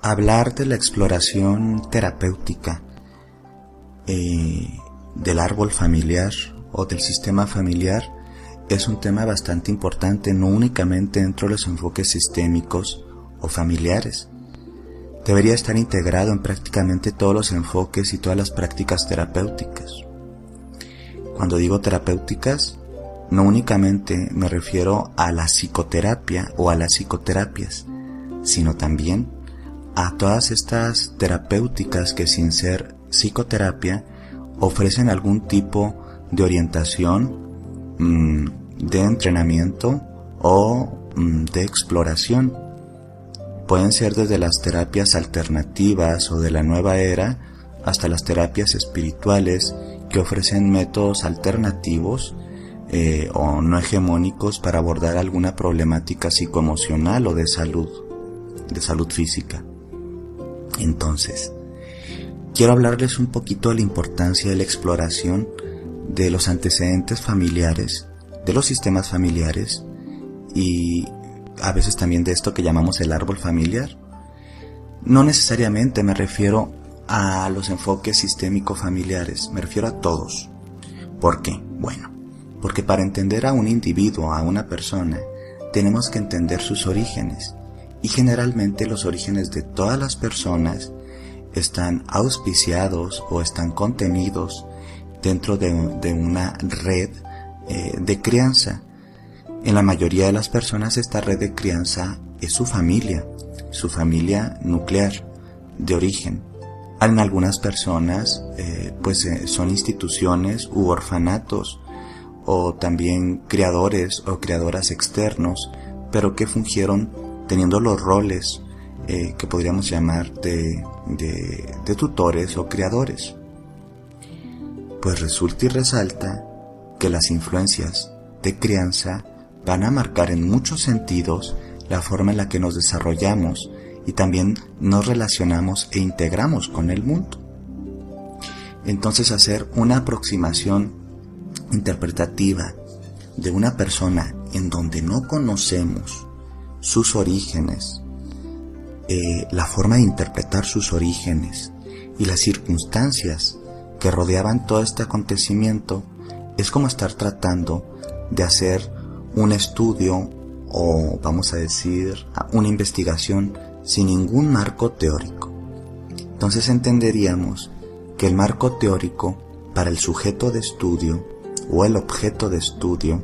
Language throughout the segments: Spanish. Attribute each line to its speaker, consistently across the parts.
Speaker 1: Hablar de la exploración terapéutica del árbol familiar o del sistema familiar es un tema bastante importante, no únicamente dentro de los enfoques sistémicos o familiares. Debería estar integrado en prácticamente todos los enfoques y todas las prácticas terapéuticas. Cuando digo terapéuticas, no únicamente me refiero a la psicoterapia o a las psicoterapias, sino también a todas estas terapéuticas que, sin ser psicoterapia, ofrecen algún tipo de orientación, de entrenamiento o de exploración. Pueden ser desde las terapias alternativas o de la nueva era hasta las terapias espirituales que ofrecen métodos alternativos o no hegemónicos para abordar alguna problemática psicoemocional o de salud física. Entonces, quiero hablarles un poquito de la importancia de la exploración de los antecedentes familiares, de los sistemas familiares y a veces también de esto que llamamos el árbol familiar. No necesariamente me refiero a los enfoques sistémico-familiares, me refiero a todos. ¿Por qué? Bueno, porque para entender a un individuo, a una persona, tenemos que entender sus orígenes. Y generalmente los orígenes de todas las personas están auspiciados o están contenidos dentro de una red de crianza. En la mayoría de las personas esta red de crianza es su familia nuclear de origen. En algunas personas son instituciones u orfanatos o también criadores o criadoras externos, pero que fungieron teniendo los roles que podríamos llamar de tutores o criadores. Pues resulta y resalta que las influencias de crianza van a marcar en muchos sentidos la forma en la que nos desarrollamos y también nos relacionamos e integramos con el mundo. Entonces, hacer una aproximación interpretativa de una persona en donde no conocemos sus orígenes, la forma de interpretar sus orígenes y las circunstancias que rodeaban todo este acontecimiento, es como estar tratando de hacer un estudio o, vamos a decir, una investigación sin ningún marco teórico. Entonces entenderíamos que el marco teórico para el sujeto de estudio o el objeto de estudio,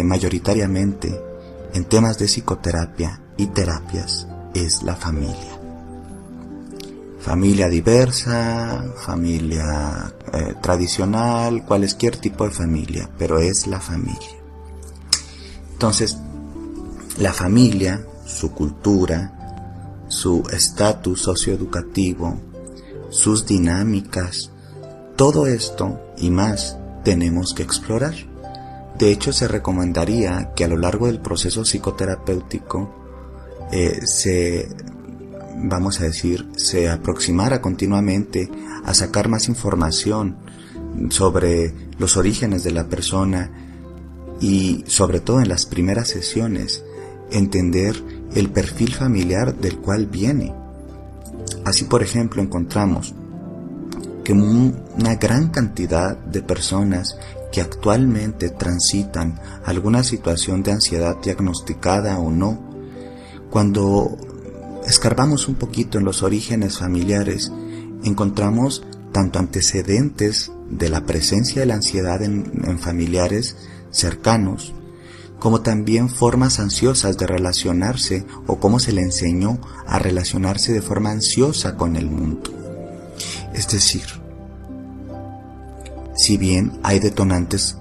Speaker 1: mayoritariamente en temas de psicoterapia y terapias, es la familia. Familia diversa, familia tradicional, cualquier tipo de familia, pero es la familia. Entonces, la familia, su cultura, su estatus socioeducativo, sus dinámicas, todo esto y más tenemos que explorar. De hecho, se recomendaría que a lo largo del proceso psicoterapéutico se aproximara continuamente a sacar más información sobre los orígenes de la persona y, sobre todo en las primeras sesiones, entender el perfil familiar del cual viene. Así, por ejemplo, encontramos que una gran cantidad de personas que actualmente transitan alguna situación de ansiedad diagnosticada o no, cuando escarbamos un poquito en los orígenes familiares, encontramos tanto antecedentes de la presencia de la ansiedad en familiares cercanos, como también formas ansiosas de relacionarse o cómo se le enseñó a relacionarse de forma ansiosa con el mundo. Es decir, si bien hay detonantes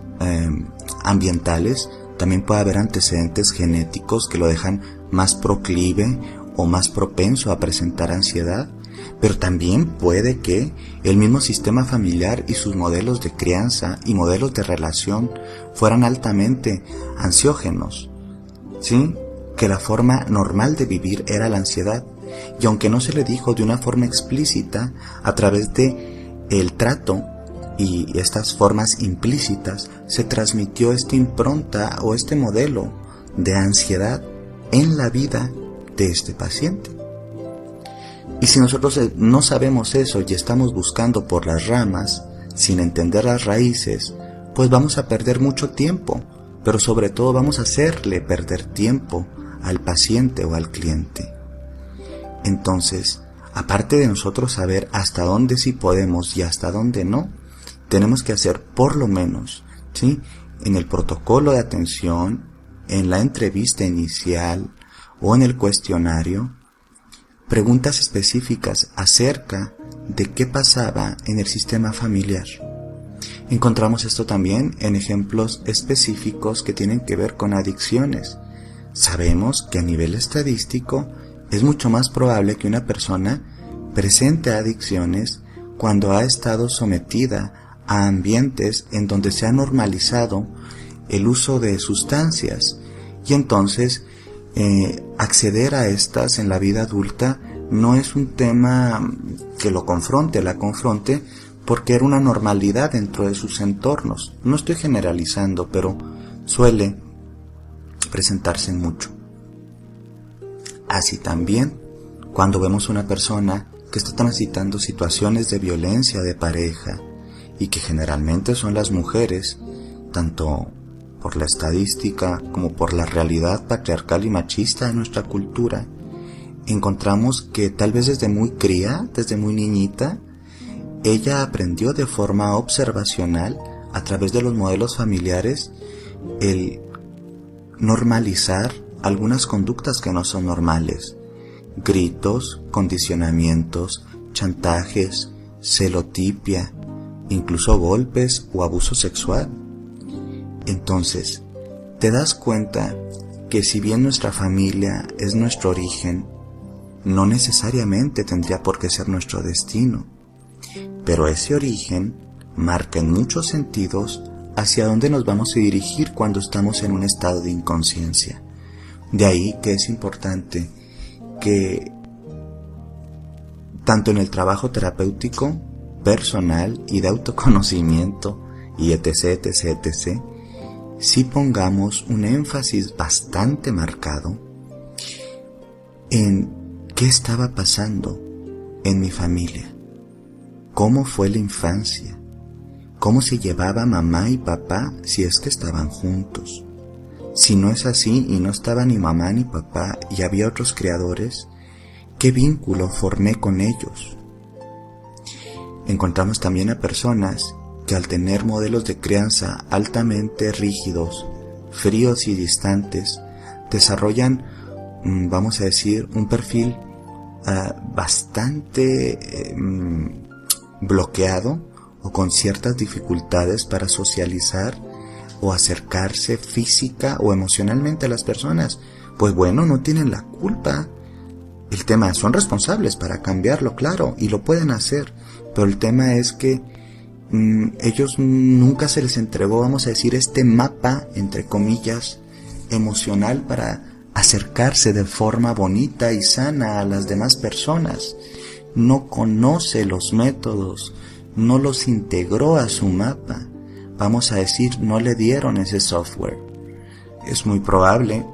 Speaker 1: ambientales, también puede haber antecedentes genéticos que lo dejan más proclive o más propenso a presentar ansiedad, pero también puede que el mismo sistema familiar y sus modelos de crianza y modelos de relación fueran altamente ansiógenos, ¿sí? Que la forma normal de vivir era la ansiedad, y aunque no se le dijo de una forma explícita, a través de el trato y estas formas implícitas se transmitió esta impronta o este modelo de ansiedad en la vida de este paciente. Y si nosotros no sabemos eso y estamos buscando por las ramas, sin entender las raíces, pues vamos a perder mucho tiempo, pero sobre todo vamos a hacerle perder tiempo al paciente o al cliente. Entonces, aparte de nosotros saber hasta dónde sí podemos y hasta dónde no, tenemos que hacer por lo menos, ¿sí?, en el protocolo de atención, en la entrevista inicial o en el cuestionario, preguntas específicas acerca de qué pasaba en el sistema familiar. Encontramos esto también en ejemplos específicos que tienen que ver con adicciones. Sabemos que a nivel estadístico es mucho más probable que una persona presente adicciones cuando ha estado sometida a ambientes en donde se ha normalizado el uso de sustancias, y entonces acceder a estas en la vida adulta no es un tema que la confronte, porque era una normalidad dentro de sus entornos. No estoy generalizando, pero suele presentarse mucho. Así también, cuando vemos una persona que está transitando situaciones de violencia de pareja, y que generalmente son las mujeres, tanto por la estadística como por la realidad patriarcal y machista de nuestra cultura, encontramos que tal vez desde muy cría, desde muy niñita, ella aprendió de forma observacional, a través de los modelos familiares, el normalizar algunas conductas que no son normales: gritos, condicionamientos, chantajes, celotipia, incluso golpes o abuso sexual. Entonces, te das cuenta que si bien nuestra familia es nuestro origen, no necesariamente tendría por qué ser nuestro destino, pero ese origen marca en muchos sentidos hacia dónde nos vamos a dirigir cuando estamos en un estado de inconsciencia. De ahí que es importante que tanto en el trabajo terapéutico, personal y de autoconocimiento y etc, sí pongamos un énfasis bastante marcado en qué estaba pasando en mi familia, cómo fue la infancia, cómo se llevaba mamá y papá si es que estaban juntos. Si no es así y no estaba ni mamá ni papá y había otros creadores, ¿qué vínculo formé con ellos? Encontramos también a personas que al tener modelos de crianza altamente rígidos, fríos y distantes, desarrollan, vamos a decir, un perfil bastante bloqueado o con ciertas dificultades para socializar o acercarse física o emocionalmente a las personas. Pues bueno, no tienen la culpa. El tema, son responsables para cambiarlo, claro, y lo pueden hacer, pero el tema es que ellos nunca se les entregó, vamos a decir, este mapa, entre comillas, emocional para acercarse de forma bonita y sana a las demás personas. No conoce los métodos, no los integró a su mapa. Vamos a decir, no le dieron ese software. Es muy probable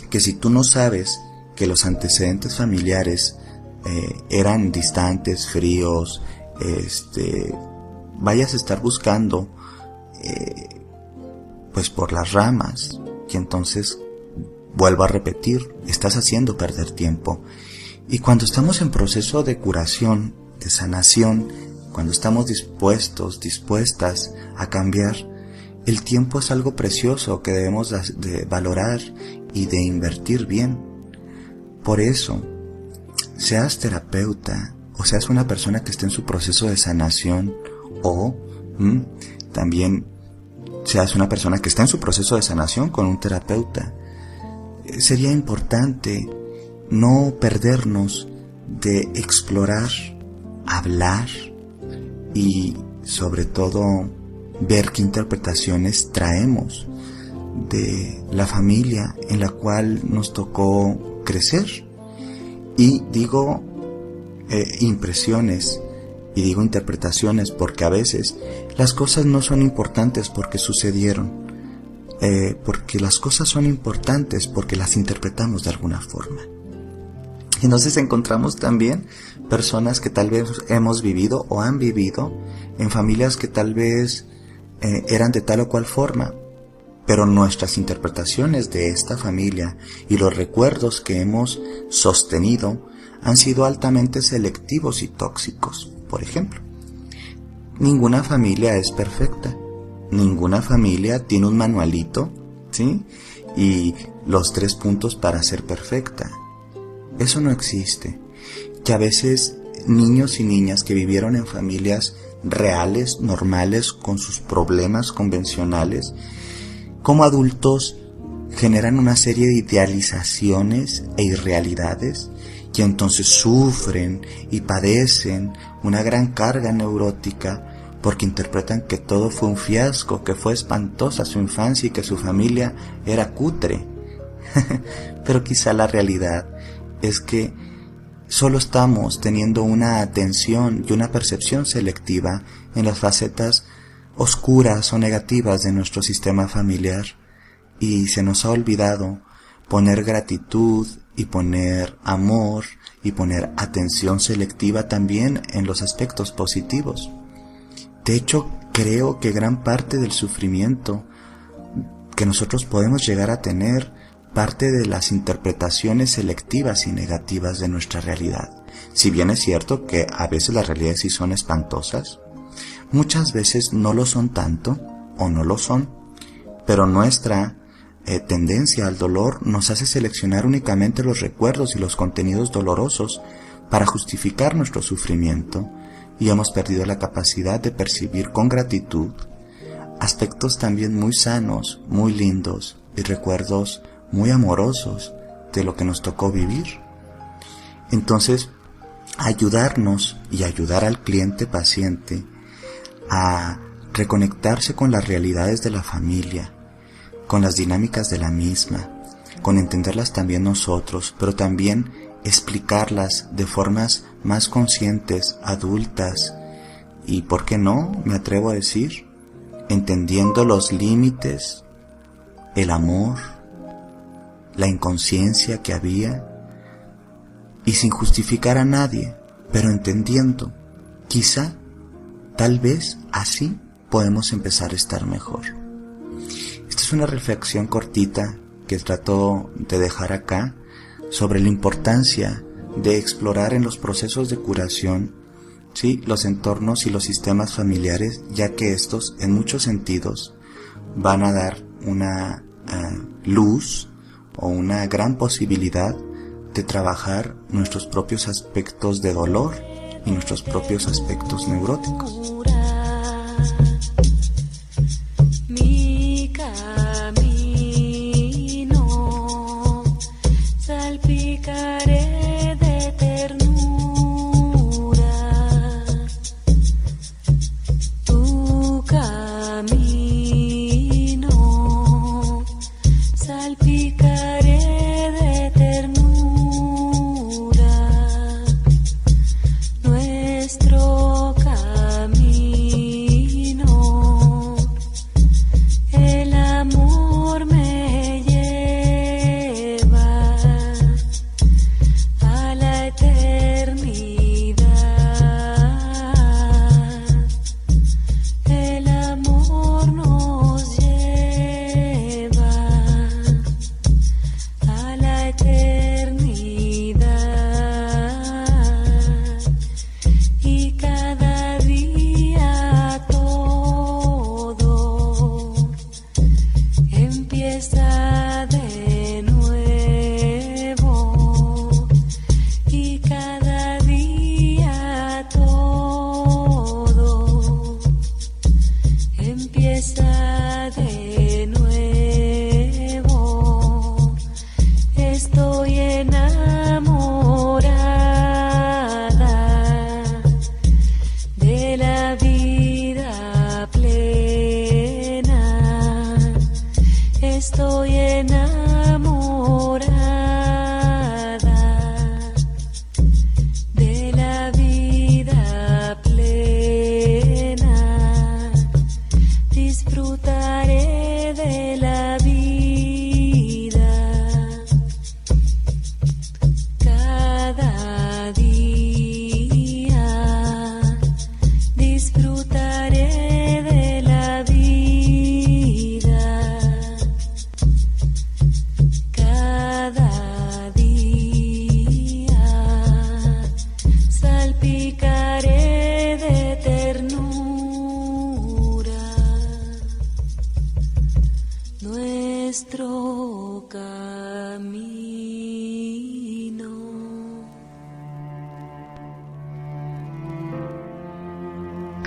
Speaker 1: que si tú no sabes que los antecedentes familiares eran distantes, fríos, vayas a estar buscando pues por las ramas, y entonces vuelvo a repetir, estás haciendo perder tiempo. Y cuando estamos en proceso de curación, de sanación, cuando estamos dispuestas a cambiar, el tiempo es algo precioso que debemos de valorar y de invertir bien. Por eso, seas terapeuta o seas una persona que esté en su proceso de sanación, o también seas una persona que está en su proceso de sanación con un terapeuta, sería importante no perdernos de explorar, hablar y sobre todo ver qué interpretaciones traemos de la familia en la cual nos tocó crecer. Y digo impresiones y digo interpretaciones porque a veces las cosas no son importantes porque sucedieron, porque las cosas son importantes porque las interpretamos de alguna forma. Entonces encontramos también personas que tal vez hemos vivido o han vivido en familias que tal vez eran de tal o cual forma, pero nuestras interpretaciones de esta familia y los recuerdos que hemos sostenido han sido altamente selectivos y tóxicos. Por ejemplo, ninguna familia es perfecta, ninguna familia tiene un manualito, ¿sí? Y los 3 puntos para ser perfecta. Eso no existe. Que a veces niños y niñas que vivieron en familias reales, normales, con sus problemas convencionales, como adultos generan una serie de idealizaciones e irrealidades y entonces sufren y padecen una gran carga neurótica porque interpretan que todo fue un fiasco, que fue espantosa su infancia y que su familia era cutre. Pero quizá la realidad es que solo estamos teniendo una atención y una percepción selectiva en las facetas oscuras o negativas de nuestro sistema familiar, y se nos ha olvidado poner gratitud y poner amor y poner atención selectiva también en los aspectos positivos. De hecho, creo que gran parte del sufrimiento que nosotros podemos llegar a tener parte de las interpretaciones selectivas y negativas de nuestra realidad. Si bien es cierto que a veces las realidades sí son espantosas, muchas veces no lo son tanto o no lo son, pero nuestra tendencia al dolor nos hace seleccionar únicamente los recuerdos y los contenidos dolorosos para justificar nuestro sufrimiento, y hemos perdido la capacidad de percibir con gratitud aspectos también muy sanos, muy lindos y recuerdos muy amorosos de lo que nos tocó vivir. Entonces, ayudarnos y ayudar al cliente paciente a reconectarse con las realidades de la familia, con las dinámicas de la misma, con entenderlas también nosotros, pero también explicarlas de formas más conscientes, adultas, y ¿por qué no? Me atrevo a decir, entendiendo los límites, el amor, la inconsciencia que había, y sin justificar a nadie, pero entendiendo, quizá, tal vez así podemos empezar a estar mejor. Esta es una reflexión cortita que trato de dejar acá sobre la importancia de explorar en los procesos de curación, ¿sí?, los entornos y los sistemas familiares, ya que estos en muchos sentidos van a dar una luz o una gran posibilidad de trabajar nuestros propios aspectos de dolor y nuestros propios aspectos neuróticos.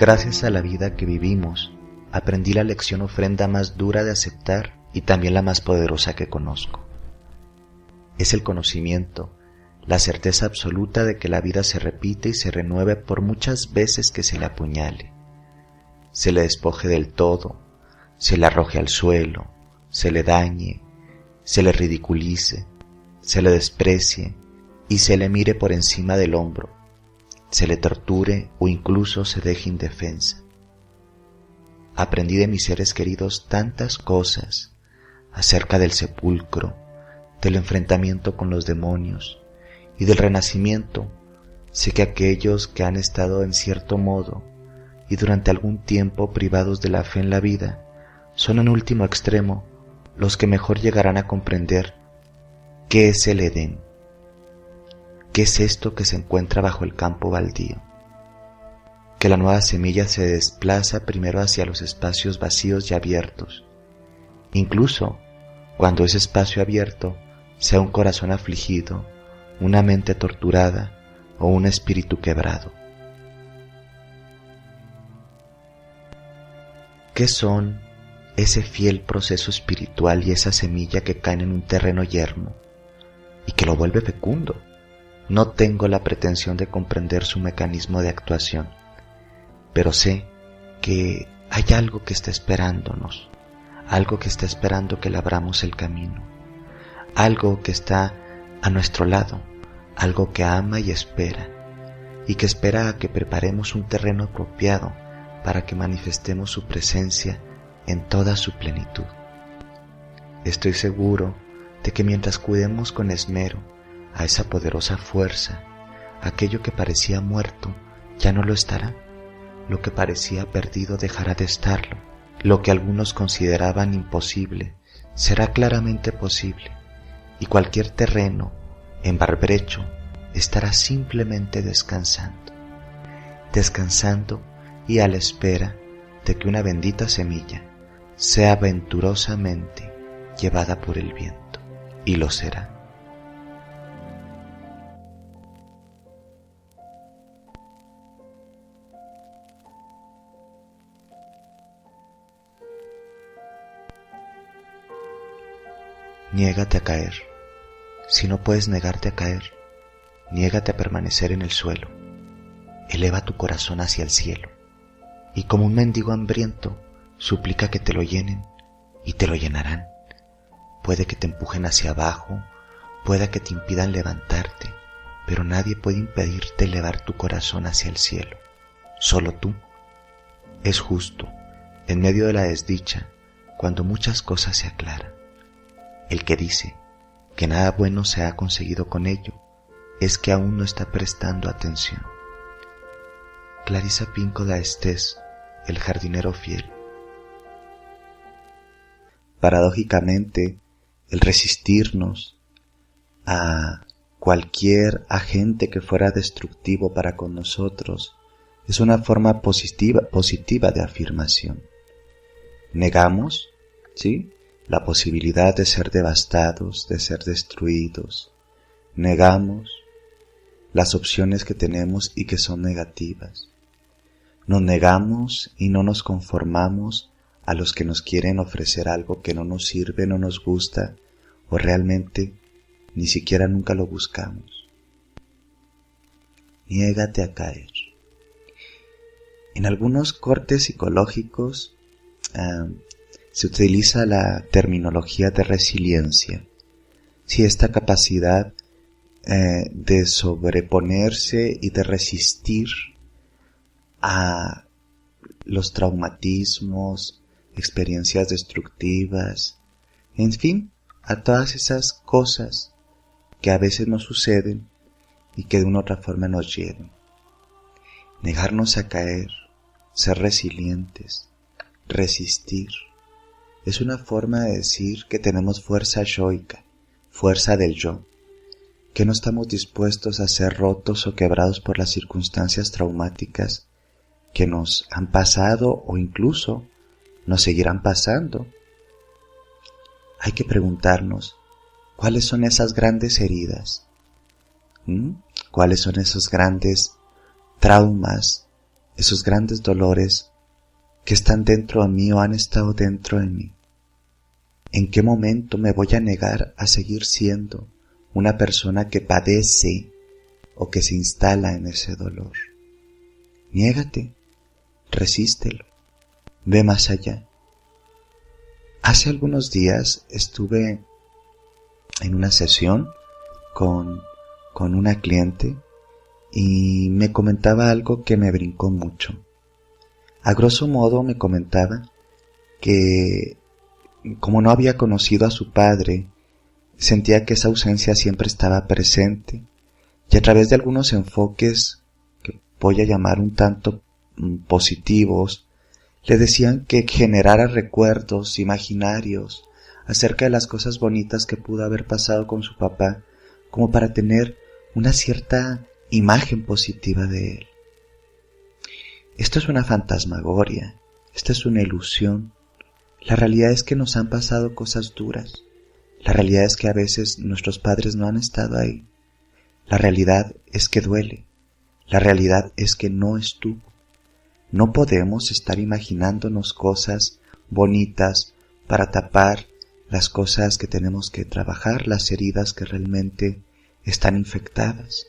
Speaker 1: Gracias a la vida que vivimos, aprendí la lección ofrenda más dura de aceptar y también la más poderosa que conozco. Es el conocimiento, la certeza absoluta de que la vida se repite y se renueve por muchas veces que se le apuñale, se le despoje del todo, se le arroje al suelo, se le dañe, se le ridiculice, se le desprecie y se le mire por encima del hombro, se le torture o incluso se deje indefensa. Aprendí de mis seres queridos tantas cosas acerca del sepulcro, del enfrentamiento con los demonios y del renacimiento. Sé que aquellos que han estado en cierto modo y durante algún tiempo privados de la fe en la vida son en último extremo los que mejor llegarán a comprender qué es el Edén, qué es esto que se encuentra bajo el campo baldío, que la nueva semilla se desplaza primero hacia los espacios vacíos y abiertos, incluso cuando ese espacio abierto sea un corazón afligido, una mente torturada o un espíritu quebrado. ¿Qué son ese fiel proceso espiritual y esa semilla que caen en un terreno yermo y que lo vuelve fecundo? No tengo la pretensión de comprender su mecanismo de actuación, pero sé que hay algo que está esperándonos, algo que está esperando que le abramos el camino, algo que está a nuestro lado, algo que ama y espera, y que espera a que preparemos un terreno apropiado para que manifestemos su presencia en toda su plenitud. Estoy seguro de que mientras cuidemos con esmero a esa poderosa fuerza, aquello que parecía muerto ya no lo estará, lo que parecía perdido dejará de estarlo, lo que algunos consideraban imposible será claramente posible, y cualquier terreno en barbrecho estará simplemente descansando y a la espera de que una bendita semilla sea venturosamente llevada por el viento, y lo será. Niégate a caer. Si no puedes negarte a caer, niégate a permanecer en el suelo. Eleva tu corazón hacia el cielo y como un mendigo hambriento suplica que te lo llenen y te lo llenarán. Puede que te empujen hacia abajo, pueda que te impidan levantarte, pero nadie puede impedirte elevar tu corazón hacia el cielo. Solo tú. Es justo, en medio de la desdicha, cuando muchas cosas se aclaran. El que dice que nada bueno se ha conseguido con ello es que aún no está prestando atención. Clarissa Pinkola de Estés, El jardinero fiel. Paradójicamente, el resistirnos a cualquier agente que fuera destructivo para con nosotros es una forma positiva de afirmación. Negamos, ¿sí?, la posibilidad de ser devastados, de ser destruidos. Negamos las opciones que tenemos y que son negativas. Nos negamos y no nos conformamos a los que nos quieren ofrecer algo que no nos sirve, no nos gusta o realmente ni siquiera nunca lo buscamos. Niégate a caer. En algunos cortes psicológicos se utiliza la terminología de resiliencia. Sí, esta capacidad de sobreponerse y de resistir a los traumatismos, experiencias destructivas, en fin, a todas esas cosas que a veces nos suceden y que de una u otra forma nos llevan. Negarnos a caer, ser resilientes, resistir, es una forma de decir que tenemos fuerza yoica, fuerza del yo, que no estamos dispuestos a ser rotos o quebrados por las circunstancias traumáticas que nos han pasado o incluso nos seguirán pasando. Hay que preguntarnos, ¿cuáles son esas grandes heridas? ¿Cuáles son esos grandes traumas esos grandes dolores que están dentro de mí o han estado dentro de mí. ¿En qué momento me voy a negar a seguir siendo una persona que padece o que se instala en ese dolor? Niégate, resístelo, ve más allá. Hace algunos días estuve en una sesión con una cliente y me comentaba algo que me brincó mucho. A grosso modo me comentaba que como no había conocido a su padre, sentía que esa ausencia siempre estaba presente y a través de algunos enfoques que voy a llamar un tanto positivos, le decían que generara recuerdos imaginarios acerca de las cosas bonitas que pudo haber pasado con su papá, como para tener una cierta imagen positiva de él. Esto es una fantasmagoria, esta es una ilusión. La realidad es que nos han pasado cosas duras. La realidad es que a veces nuestros padres no han estado ahí. La realidad es que duele. La realidad es que no estuvo. No podemos estar imaginándonos cosas bonitas para tapar las cosas que tenemos que trabajar, las heridas que realmente están infectadas.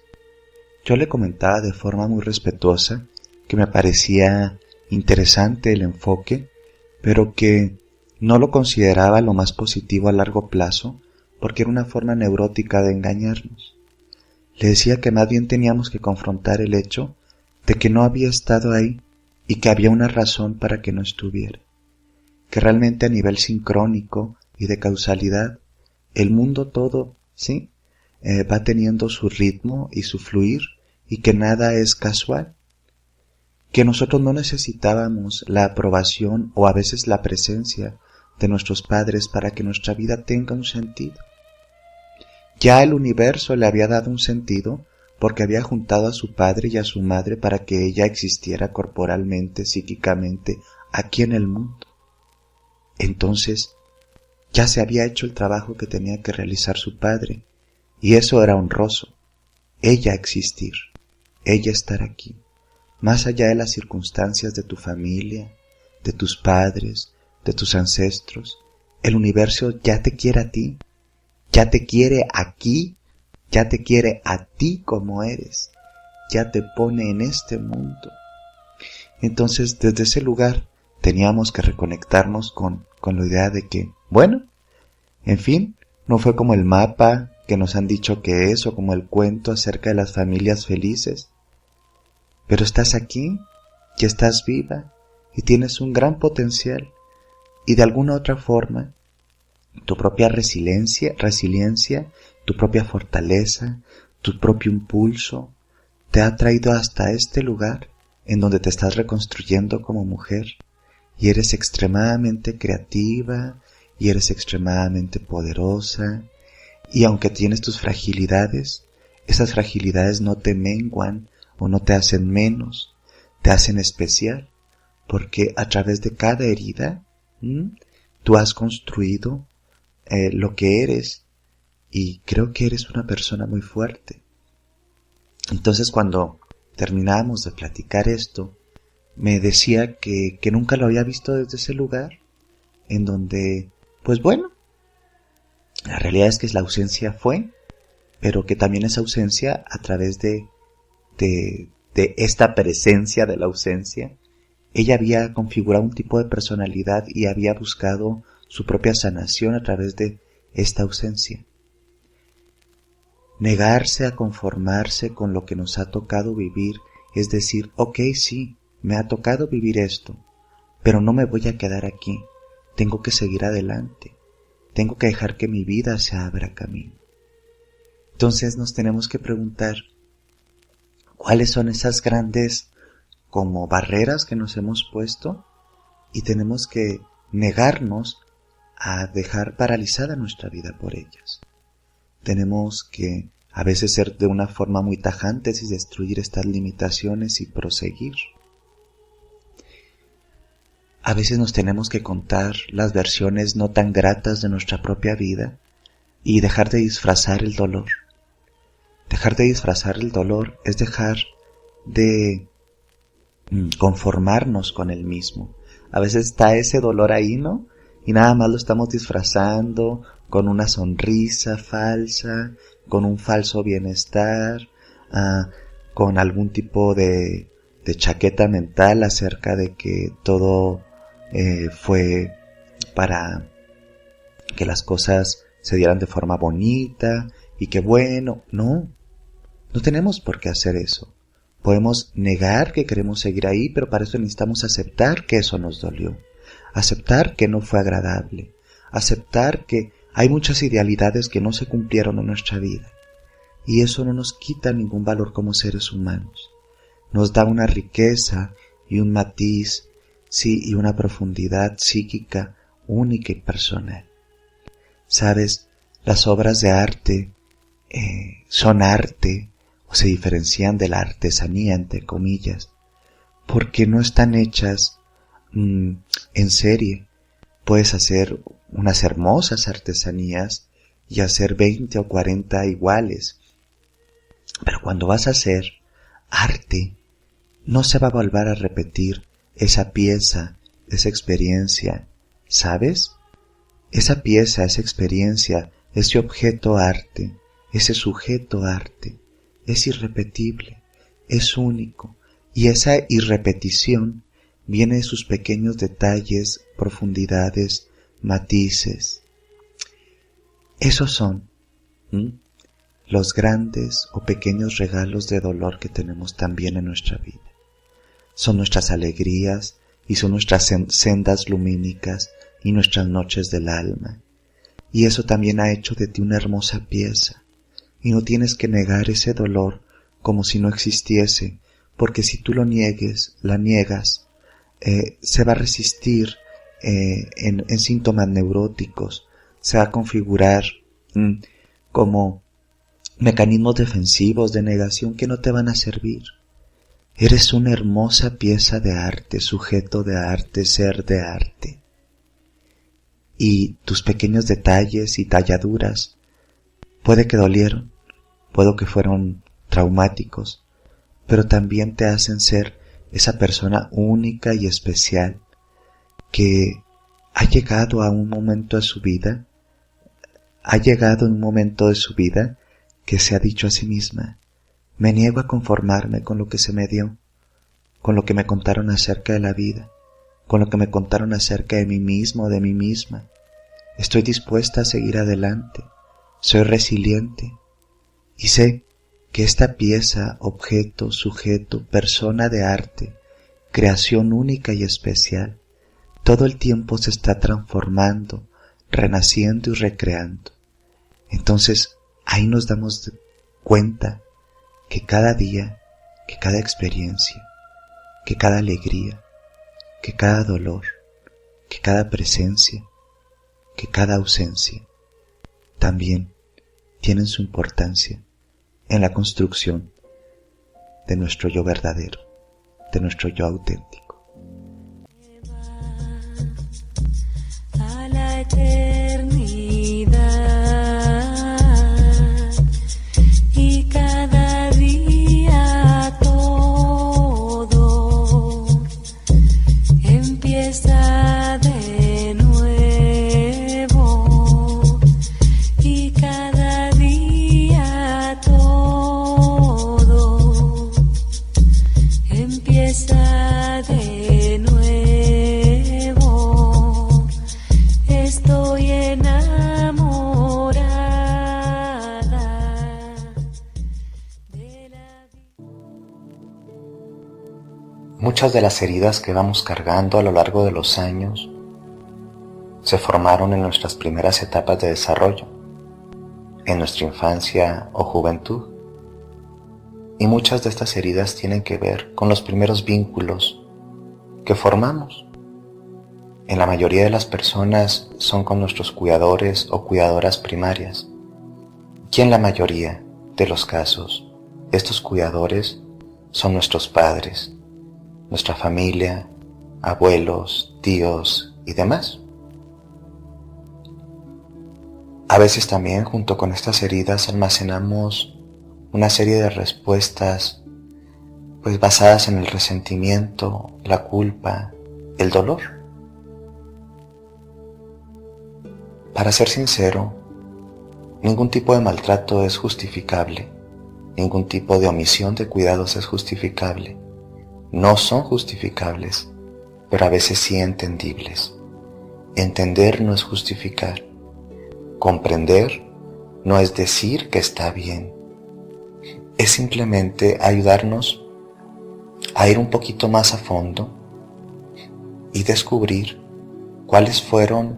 Speaker 1: Yo le comentaba de forma muy respetuosa que me parecía interesante el enfoque, pero que no lo consideraba lo más positivo a largo plazo porque era una forma neurótica de engañarnos. Le decía que más bien teníamos que confrontar el hecho de que no había estado ahí y que había una razón para que no estuviera. Que realmente a nivel sincrónico y de causalidad, el mundo todo, ¿sí? Va teniendo su ritmo y su fluir y que nada es casual. Que nosotros no necesitábamos la aprobación o a veces la presencia de nuestros padres para que nuestra vida tenga un sentido. Ya el universo le había dado un sentido porque había juntado a su padre y a su madre para que ella existiera corporalmente, psíquicamente, aquí en el mundo. Entonces, ya se había hecho el trabajo que tenía que realizar su padre, y eso era honroso, ella existir, ella estar aquí, más allá de las circunstancias de tu familia, de tus padres, de tus ancestros. El universo ya te quiere a ti, ya te quiere aquí, ya te quiere a ti como eres, ya te pone en este mundo. Entonces, desde ese lugar teníamos que reconectarnos con la idea de que, bueno, en fin, no fue como el mapa que nos han dicho que es, o como el cuento acerca de las familias felices, pero estás aquí, y estás viva, y tienes un gran potencial, y de alguna otra forma, tu propia resiliencia, tu propia fortaleza, tu propio impulso, te ha traído hasta este lugar en donde te estás reconstruyendo como mujer, y eres extremadamente creativa, y eres extremadamente poderosa, y aunque tienes tus fragilidades, esas fragilidades no te menguan o no te hacen menos, te hacen especial, porque a través de cada herida, tú has construido lo que eres, y creo que eres una persona muy fuerte. Entonces, cuando terminábamos de platicar esto, me decía que nunca lo había visto desde ese lugar, en donde, pues bueno, la realidad es que la ausencia fue, pero que también esa ausencia, a través de esta presencia de la ausencia, ella había configurado un tipo de personalidad y había buscado su propia sanación a través de esta ausencia. Negarse a conformarse con lo que nos ha tocado vivir es decir, ok, sí, me ha tocado vivir esto, pero no me voy a quedar aquí, tengo que seguir adelante, tengo que dejar que mi vida se abra camino. Entonces nos tenemos que preguntar, ¿cuáles son esas grandes como barreras que nos hemos puesto? Y tenemos que negarnos a dejar paralizada nuestra vida por ellas. Tenemos que a veces ser de una forma muy tajante y destruir estas limitaciones y proseguir. A veces nos tenemos que contar las versiones no tan gratas de nuestra propia vida y dejar de disfrazar el dolor. Dejar de disfrazar el dolor es dejar de conformarnos con el mismo. A veces está ese dolor ahí, ¿no? Y nada más lo estamos disfrazando con una sonrisa falsa, con un falso bienestar, con algún tipo de chaqueta mental acerca de que todo fue para que las cosas se dieran de forma bonita y que bueno, no tenemos por qué hacer eso. Podemos negar que queremos seguir ahí, pero para eso necesitamos aceptar que eso nos dolió, aceptar que no fue agradable, aceptar que hay muchas idealidades que no se cumplieron en nuestra vida, y eso no nos quita ningún valor como seres humanos. Nos da una riqueza y un matiz, sí, y una profundidad psíquica única y personal. Sabes, las obras de arte son arte, o se diferencian de la artesanía, entre comillas, porque no están hechas en serie. Puedes hacer unas hermosas artesanías y hacer 20 o 40 iguales, pero cuando vas a hacer arte, no se va a volver a repetir esa pieza, esa experiencia, ¿sabes? Esa pieza, esa experiencia, ese objeto arte, ese sujeto arte, es irrepetible, es único, y esa irrepetición viene de sus pequeños detalles, profundidades, matices. Esos son los grandes o pequeños regalos de dolor que tenemos también en nuestra vida. Son nuestras alegrías y son nuestras sendas lumínicas y nuestras noches del alma. Y eso también ha hecho de ti una hermosa pieza. Y no tienes que negar ese dolor como si no existiese, porque si tú la niegas, se va a resistir en síntomas neuróticos, se va a configurar como mecanismos defensivos de negación que no te van a servir. Eres una hermosa pieza de arte, sujeto de arte, ser de arte. Y tus pequeños detalles y talladuras puede que dolieron, puede que fueron traumáticos, pero también te hacen ser esa persona única y especial que ha llegado a un momento de su vida, que se ha dicho a sí misma: me niego a conformarme con lo que se me dio, con lo que me contaron acerca de la vida, con lo que me contaron acerca de mí mismo o de mí misma. Estoy dispuesta a seguir adelante, soy resiliente y sé que esta pieza, objeto, sujeto, persona de arte, creación única y especial, todo el tiempo se está transformando, renaciendo y recreando. Entonces ahí nos damos cuenta que cada día, que cada experiencia, que cada alegría, que cada dolor, que cada presencia, que cada ausencia, también tienen su importancia en la construcción de nuestro yo verdadero, de nuestro yo auténtico.
Speaker 2: A la eternidad, y cada día todo empieza de nuevo, y cada día todo empieza de nuevo. Estoy enamorada de la vida.
Speaker 1: Muchas de las heridas que vamos cargando a lo largo de los años se formaron en nuestras primeras etapas de desarrollo, en nuestra infancia o juventud. Y muchas de estas heridas tienen que ver con los primeros vínculos que formamos. En la mayoría de las personas son con nuestros cuidadores o cuidadoras primarias. Y en la mayoría de los casos, estos cuidadores son nuestros padres, nuestra familia, abuelos, tíos y demás. A veces también junto con estas heridas almacenamos una serie de respuestas pues basadas en el resentimiento, la culpa, el dolor. Para ser sincero, ningún tipo de maltrato es justificable, ningún tipo de omisión de cuidados es justificable. No son justificables, pero a veces sí entendibles. Entender no es justificar. Comprender no es decir que está bien. Es simplemente ayudarnos a ir un poquito más a fondo y descubrir cuáles fueron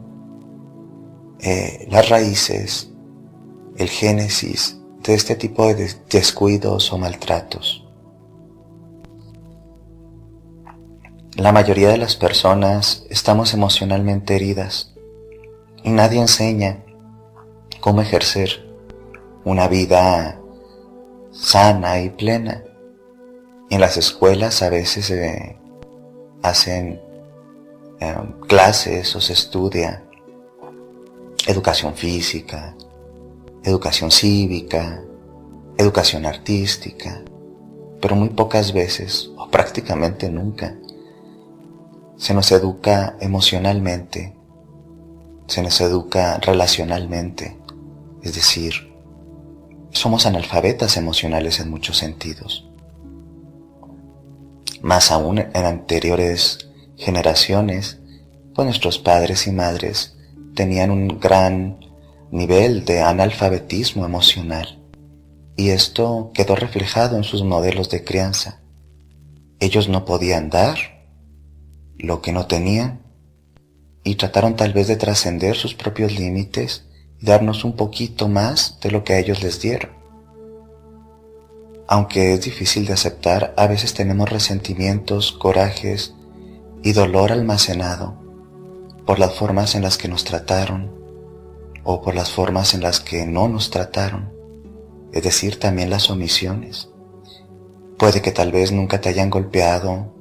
Speaker 1: las raíces, el génesis de este tipo de descuidos o maltratos. La mayoría de las personas estamos emocionalmente heridas y nadie enseña cómo ejercer una vida sana y plena. En las escuelas a veces se hacen clases o se estudia educación física, educación cívica, educación artística, pero muy pocas veces, o prácticamente nunca, se nos educa emocionalmente, se nos educa relacionalmente, es decir, somos analfabetas emocionales en muchos sentidos. Más aún en anteriores generaciones, pues nuestros padres y madres tenían un gran nivel de analfabetismo emocional y esto quedó reflejado en sus modelos de crianza. Ellos no podían dar lo que no tenían y trataron tal vez de trascender sus propios límites y darnos un poquito más de lo que a ellos les dieron. Aunque es difícil de aceptar, a veces tenemos resentimientos, corajes y dolor almacenado por las formas en las que nos trataron o por las formas en las que no nos trataron, es decir, también las omisiones. Puede que tal vez nunca te hayan golpeado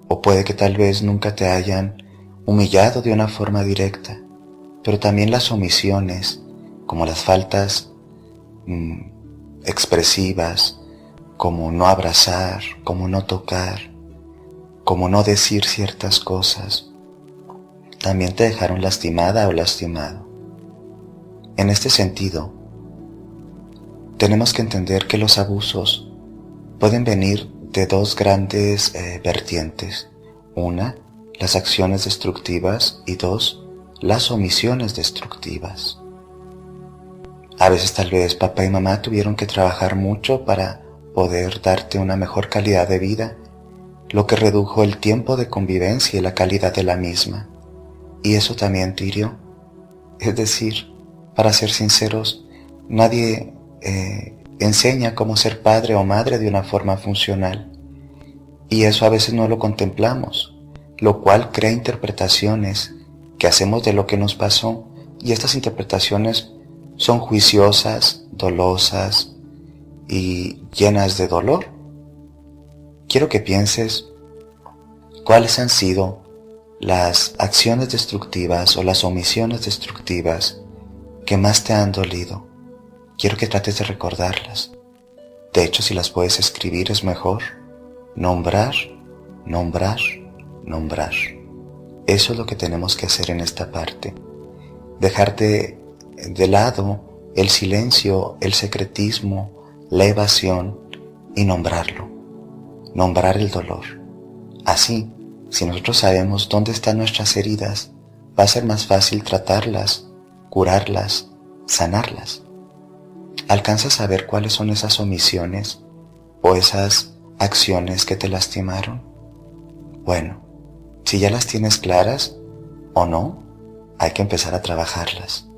Speaker 1: o puede que tal vez nunca te hayan humillado de una forma directa, pero también las omisiones, como las faltas expresivas, como no abrazar, como no tocar, como no decir ciertas cosas, también te dejaron lastimada o lastimado. En este sentido, tenemos que entender que los abusos pueden venir de dos grandes vertientes. Una, las acciones destructivas y dos, las omisiones destructivas. A veces tal vez papá y mamá tuvieron que trabajar mucho para poder darte una mejor calidad de vida, lo que redujo el tiempo de convivencia y la calidad de la misma. Y eso también te hirió. Es decir, para ser sinceros, nadie enseña cómo ser padre o madre de una forma funcional. Y eso a veces no lo contemplamos, lo cual crea interpretaciones que hacemos de lo que nos pasó, y estas interpretaciones son juiciosas, dolosas y llenas de dolor. Quiero que pienses cuáles han sido las acciones destructivas o las omisiones destructivas que más te han dolido. Quiero que trates de recordarlas. De hecho, si las puedes escribir es mejor. Nombrar, nombrar, nombrar. Eso es lo que tenemos que hacer en esta parte. Dejar de lado el silencio, el secretismo, la evasión y nombrarlo. Nombrar el dolor. Así, si nosotros sabemos dónde están nuestras heridas, va a ser más fácil tratarlas, curarlas, sanarlas. ¿Alcanzas a ver cuáles son esas omisiones o esas acciones que te lastimaron? Bueno, si ya las tienes claras o no, hay que empezar a trabajarlas.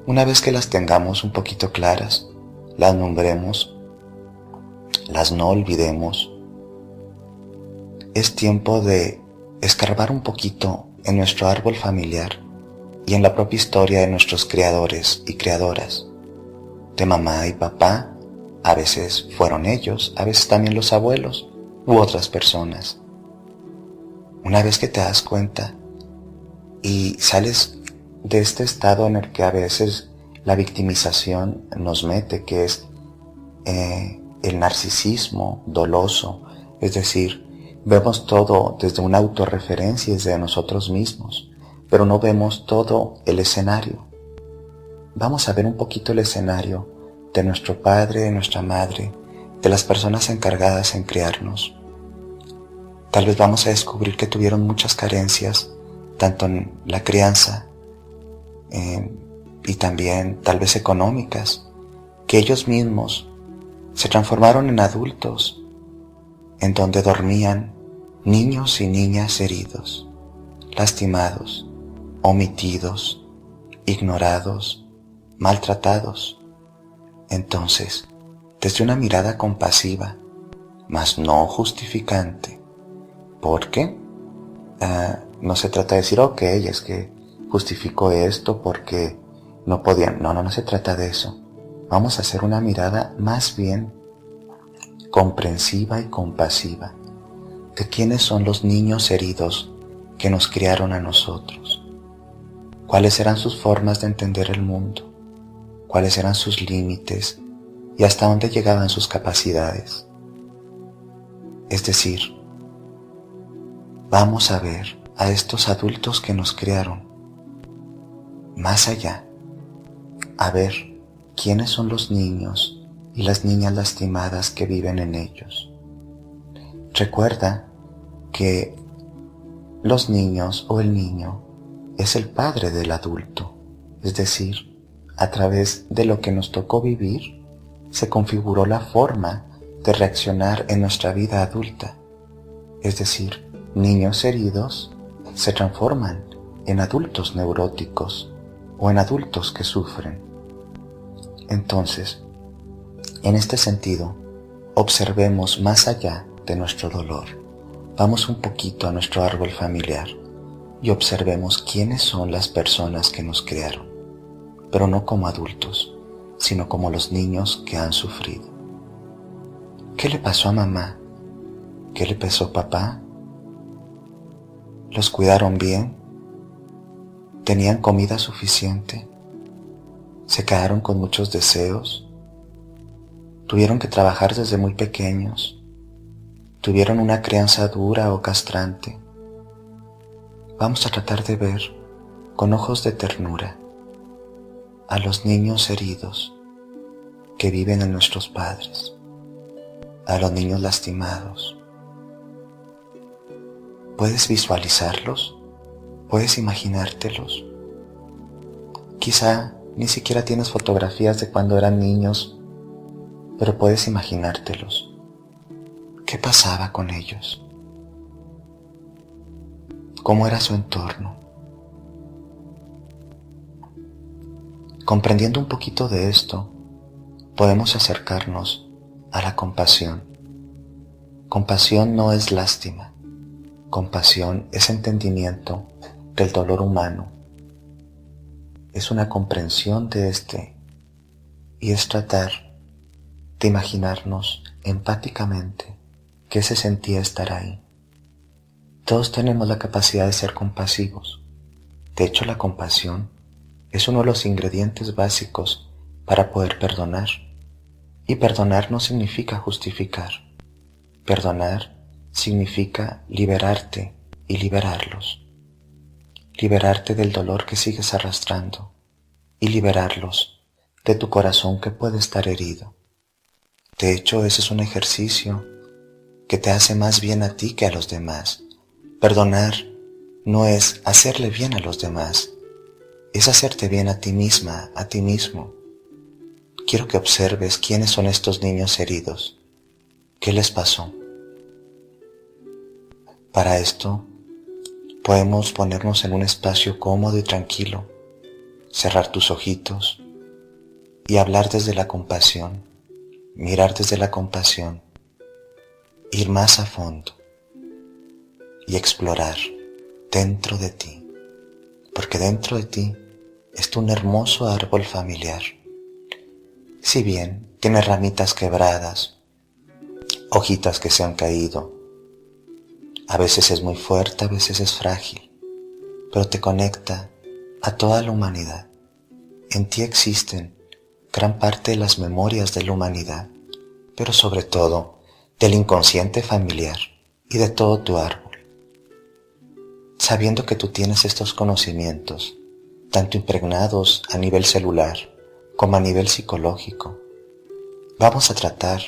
Speaker 1: Una vez que las tengamos un poquito claras, las nombremos, las no olvidemos, es tiempo de escarbar un poquito en nuestro árbol familiar y en la propia historia de nuestros creadores y creadoras. De mamá y papá, a veces fueron ellos, a veces también los abuelos u otras personas. Una vez que te das cuenta y sales de este estado en el que a veces la victimización nos mete, que es el narcisismo doloso, es decir, vemos todo desde una autorreferencia y desde nosotros mismos, pero no vemos todo el escenario. Vamos a ver un poquito el escenario de nuestro padre, de nuestra madre, de las personas encargadas en criarnos. Tal vez vamos a descubrir que tuvieron muchas carencias, tanto en la crianza y también tal vez económicas, que ellos mismos se transformaron en adultos, en donde dormían niños y niñas heridos, lastimados, omitidos, ignorados, maltratados. Entonces, desde una mirada compasiva, mas no justificante, porque no se trata de decir, ok, es que justificó esto porque no podían. No se trata de eso. Vamos a hacer una mirada más bien comprensiva y compasiva de quiénes son los niños heridos que nos criaron a nosotros, cuáles eran sus formas de entender el mundo, cuáles eran sus límites y hasta dónde llegaban sus capacidades. Es decir, vamos a ver a estos adultos que nos criaron más allá, a ver quiénes son los niños y las niñas lastimadas que viven en ellos. Recuerda que los niños o el niño es el padre del adulto, es decir, a través de lo que nos tocó vivir, se configuró la forma de reaccionar en nuestra vida adulta. Es decir, niños heridos se transforman en adultos neuróticos o en adultos que sufren. Entonces, en este sentido, observemos más allá de nuestro dolor. Vamos un poquito a nuestro árbol familiar y observemos quiénes son las personas que nos criaron, pero no como adultos, sino como los niños que han sufrido. ¿Qué le pasó a mamá? ¿Qué le pasó a papá? ¿Los cuidaron bien? ¿Tenían comida suficiente? ¿Se quedaron con muchos deseos? ¿Tuvieron que trabajar desde muy pequeños? ¿Tuvieron una crianza dura o castrante? Vamos a tratar de ver con ojos de ternura a los niños heridos que viven en nuestros padres, a los niños lastimados. ¿Puedes visualizarlos? ¿Puedes imaginártelos? Quizá ni siquiera tienes fotografías de cuando eran niños, pero puedes imaginártelos. ¿Qué pasaba con ellos? ¿Cómo era su entorno? Comprendiendo un poquito de esto, podemos acercarnos a la compasión. Compasión no es lástima. Compasión es entendimiento del dolor humano. Es una comprensión de este y es tratar de imaginarnos empáticamente qué se sentía estar ahí. Todos tenemos la capacidad de ser compasivos. De hecho, la compasión es uno de los ingredientes básicos para poder perdonar. Y perdonar no significa justificar. Perdonar significa liberarte y liberarlos. Liberarte del dolor que sigues arrastrando y liberarlos de tu corazón que puede estar herido. De hecho, ese es un ejercicio que te hace más bien a ti que a los demás. Perdonar no es hacerle bien a los demás, es hacerte bien a ti misma, a ti mismo. Quiero que observes quiénes son estos niños heridos. ¿Qué les pasó? Para esto, podemos ponernos en un espacio cómodo y tranquilo, cerrar tus ojitos y hablar desde la compasión, mirar desde la compasión, ir más a fondo y explorar dentro de ti, porque dentro de ti está un hermoso árbol familiar. Si bien tiene ramitas quebradas, hojitas que se han caído, a veces es muy fuerte, a veces es frágil, pero te conecta a toda la humanidad. En ti existen gran parte de las memorias de la humanidad pero sobre todo del inconsciente familiar y de todo tu árbol. Sabiendo que tú tienes estos conocimientos, tanto impregnados a nivel celular como a nivel psicológico, vamos a tratar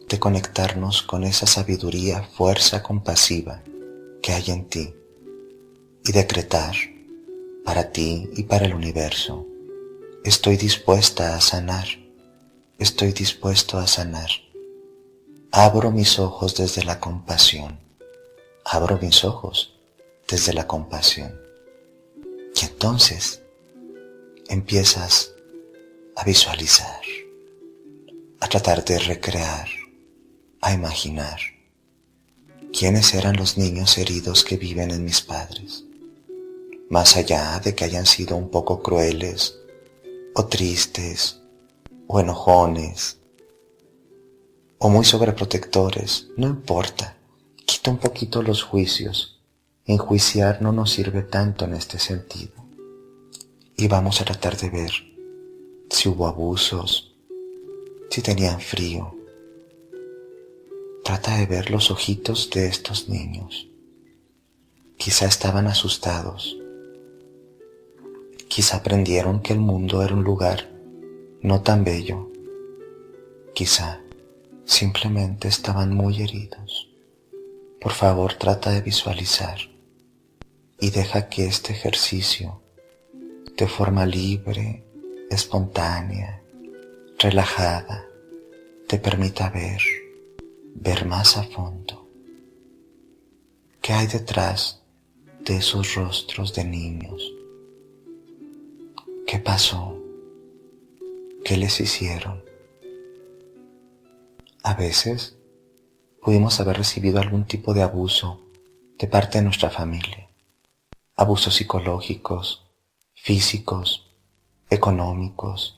Speaker 1: de conectarnos con esa sabiduría, fuerza compasiva que hay en ti y decretar para ti y para el universo: estoy dispuesta a sanar, estoy dispuesto a sanar. Abro mis ojos desde la compasión, abro mis ojos desde la compasión. Y entonces empiezas a visualizar, a tratar de recrear, a imaginar quiénes eran los niños heridos que viven en mis padres, más allá de que hayan sido un poco crueles, o tristes, o enojones, o muy sobreprotectores. No importa, quita un poquito los juicios. Enjuiciar no nos sirve tanto en este sentido. Y vamos a tratar de ver si hubo abusos, si tenían frío. Trata de ver los ojitos de estos niños. Quizá estaban asustados. Quizá aprendieron que el mundo era un lugar no tan bello. Quizá simplemente estaban muy heridos. Por favor, trata de visualizar y deja que este ejercicio, de forma libre, espontánea, relajada, te permita ver más a fondo qué hay detrás de esos rostros de niños. ¿Qué pasó? ¿Qué les hicieron? A veces pudimos haber recibido algún tipo de abuso de parte de nuestra familia. Abusos psicológicos, físicos, económicos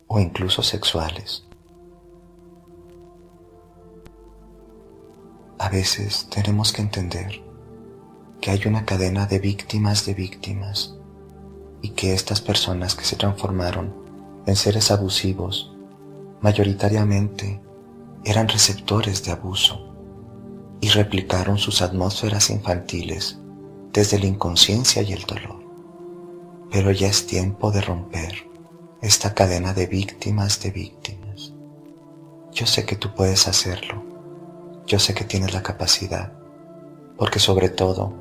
Speaker 1: o incluso sexuales. A veces tenemos que entender que hay una cadena de víctimas y que estas personas que se transformaron en seres abusivos mayoritariamente eran receptores de abuso y replicaron sus atmósferas infantiles desde la inconsciencia y el dolor. Pero ya es tiempo de romper esta cadena de víctimas. Yo sé que tú puedes hacerlo. Yo sé que tienes la capacidad, porque sobre todo,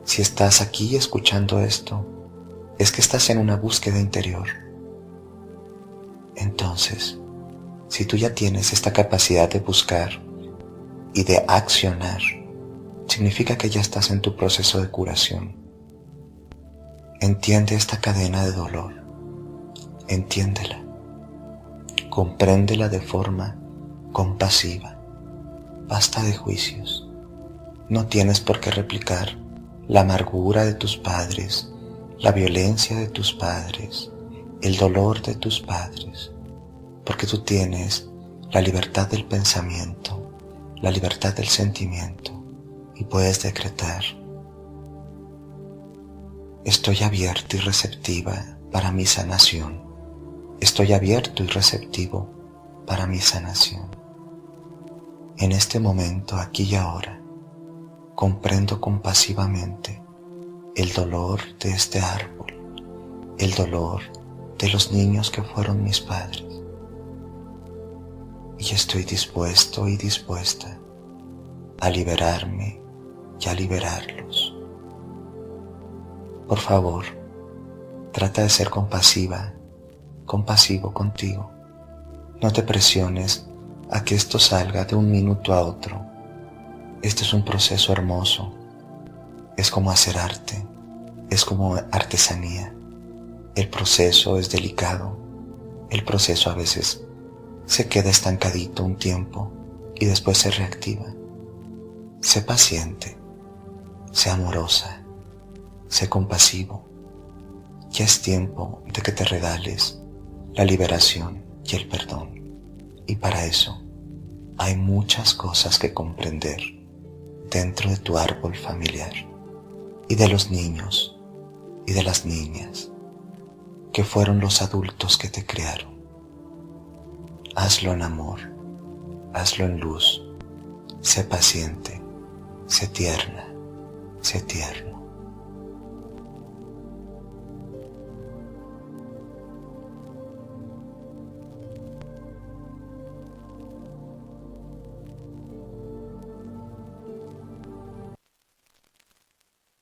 Speaker 1: si estás aquí escuchando esto, es que estás en una búsqueda interior. Entonces, si tú ya tienes esta capacidad de buscar y de accionar, significa que ya estás en tu proceso de curación. Entiende esta cadena de dolor, entiéndela, compréndela de forma compasiva. Basta de juicios. No tienes por qué replicar la amargura de tus padres, la violencia de tus padres, el dolor de tus padres, porque tú tienes la libertad del pensamiento, la libertad del sentimiento, y puedes decretar: estoy abierto y receptiva para mi sanación. Estoy abierto y receptivo para mi sanación. En este momento, aquí y ahora, comprendo compasivamente el dolor de este árbol, el dolor de los niños que fueron mis padres. Y estoy dispuesto y dispuesta a liberarme y a liberarlos. Por favor, trata de ser compasivo contigo. No te presiones a que esto salga de un minuto a otro. Este es un proceso hermoso. Es como hacer arte, es como artesanía. El proceso es delicado. El proceso a veces se queda estancadito un tiempo y después se reactiva. Sé paciente, sé amorosa, sé compasivo. Ya es tiempo de que te regales la liberación y el perdón. Y para eso hay muchas cosas que comprender dentro de tu árbol familiar y de los niños y de las niñas que fueron los adultos que te crearon. Hazlo en amor, hazlo en luz. Sé paciente, sé tierna, sé tierno.